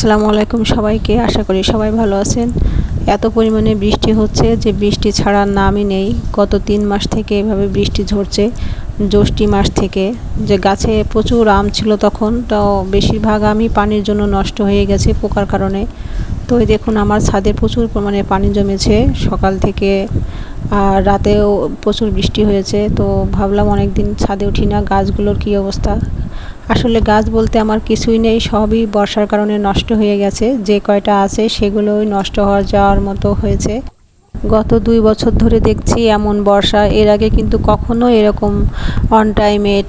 আসসালামু আলাইকুম সবাইকে। আশা করি সবাই ভালো আছেন। এত পরিমাণে বৃষ্টি হচ্ছে যে বৃষ্টি ছাড়ার নামই নেই। গত 3 মাস থেকে এভাবে বৃষ্টি ঝরছে। জ্যৈষ্ঠী মাস থেকে যে গাছে প্রচুর আম ছিল তখন, তাও বেশিরভাগ আমই পানির জন্য নষ্ট হয়ে গেছে পোকার কারণে। তো এই দেখুন আমার ছাদে প্রচুর পরিমাণে পানি জমেছে সকাল থেকে, আর রাতেও প্রচুর বৃষ্টি হয়েছে। তো ভাবলাম অনেক দিন ছাদে উঠি না, গাছগুলোর কী অবস্থা। আসলে গাছ বলতে আমার কিছুই নেই, সবই বর্ষার কারণে নষ্ট হয়ে গেছে। যে কয়টা আছে সেগুলোই নষ্ট হওয়ার যাওয়ার মতো হয়েছে। গত 2 বছর ধরে দেখছি এমন বর্ষা, এর আগে কিন্তু কখনো এরকম অন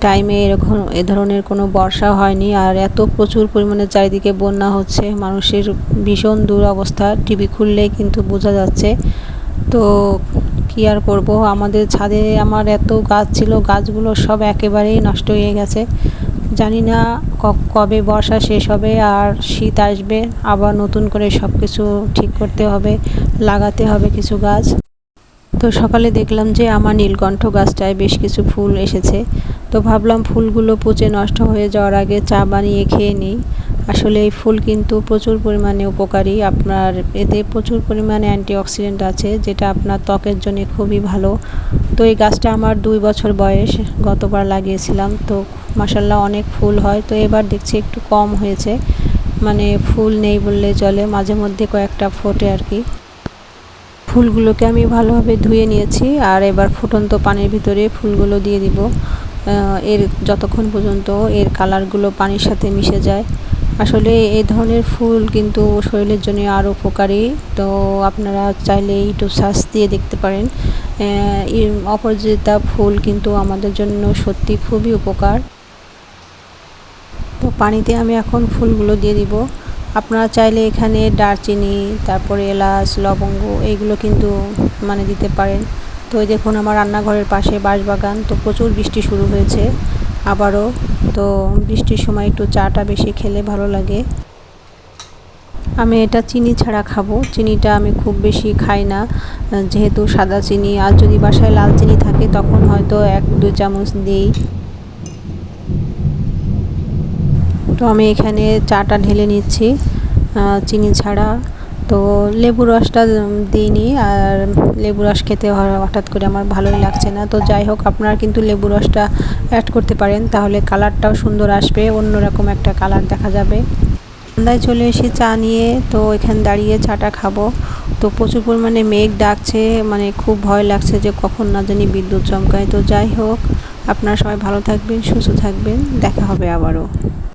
টাইমে এরকম এ ধরনের কোনো বর্ষা হয়নি। আর এত প্রচুর পরিমাণে চারিদিকে বন্যা হচ্ছে, মানুষের ভীষণ দুরবস্থা, টিভি খুললেই কিন্তু বোঝা যাচ্ছে। তো কী আর করব, আমাদের ছাদে আমার এত গাছ ছিল, গাছগুলো সব একেবারেই নষ্ট হয়ে গেছে। জানি না কবে বর্ষা শেষ হবে আর শীত আসবে, আবার নতুন করে সব কিছু ঠিক করতে হবে, লাগাতে হবে কিছু গাছ। তো সকালে দেখলাম যে আমার নীলকণ্ঠ গাছটায় বেশ কিছু ফুল এসেছে। তো ভাবলাম ফুলগুলো পচে নষ্ট হয়ে যাওয়ার আগে চা বানিয়ে খেয়ে নিই। আসলে এই ফুল কিন্তু প্রচুর পরিমাণে উপকারী, আপনার এতে প্রচুর পরিমাণে অ্যান্টিঅক্সিডেন্ট আছে, যেটা আপনার ত্বকের জন্য খুবই ভালো। তো এই গাছটা আমার 2 বছর বয়স, গতবার লাগিয়েছিলাম। তো মাশাআল্লাহ অনেক ফুল হয়। তো এবার দেখছি একটু কম হয়েছে, মানে ফুল নেই বললে চলে, মাঝে মধ্যে কয়েকটা ফোটে আর কি। ফুলগুলোকে আমি ভালোভাবে ধুয়ে নিয়েছি, আর এবার ফুটন্ত পানির ভিতরে ফুলগুলো দিয়ে দিব, এর যতক্ষণ পর্যন্ত এর কালারগুলো পানির সাথে মিশে যায়। আসলে এই ধরনের ফুল কিন্তু শরীরের জন্য আরও উপকারী। তো আপনারা চাইলে একটু সার্চ দিয়ে দেখতে পারেন। এর অপরাজিতা ফুল কিন্তু আমাদের জন্য সত্যি খুবই উপকার। তো পানিতে আমি এখন ফুলগুলো দিয়ে দিব। আপনারা চাইলে এখানে দারচিনি, তারপরে এলাচ, লবঙ্গ এইগুলো কিন্তু দিতে পারেন। তো এই দেখুন আমার রান্নাঘরের পাশে বাঁশবাগান, তো প্রচুর বৃষ্টি শুরু হয়েছে আবারও। তো বৃষ্টির সময় একটু চাটা বেশি খেলে ভালো লাগে। আমি এটা চিনি ছাড়া খাবো, চিনিটা আমি খুব বেশি খাই না, যেহেতু সাদা চিনি। আর যদি বাসায় লাল চিনি থাকে তখন হয়তো 1-2 চামচ দিই। তো আমি এখানে চাটা ঢেলে নিচ্ছি চিনি ছাড়া। তো লেবু রসটা দিইনি, আর লেবু রস খেতে হঠাৎ করে আমার ভালোই লাগছে না। তো যাই হোক, আপনারা কিন্তু লেবু রসটা অ্যাড করতে পারেন, তাহলে কালারটাও সুন্দর আসবে, অন্যরকম একটা কালার দেখা যাবে। সন্ধ্যায় চলে এসে চা নিয়ে, তো এখানে দাঁড়িয়ে চাটা খাবো। তো প্রচুর পরিমাণে মেঘ ডাকছে, খুব ভয় লাগছে যে কখন না জানি বিদ্যুৎ চমকায়। তো যাই হোক, আপনারা সবাই ভালো থাকবেন, সুস্থ থাকবেন, দেখা হবে আবারও।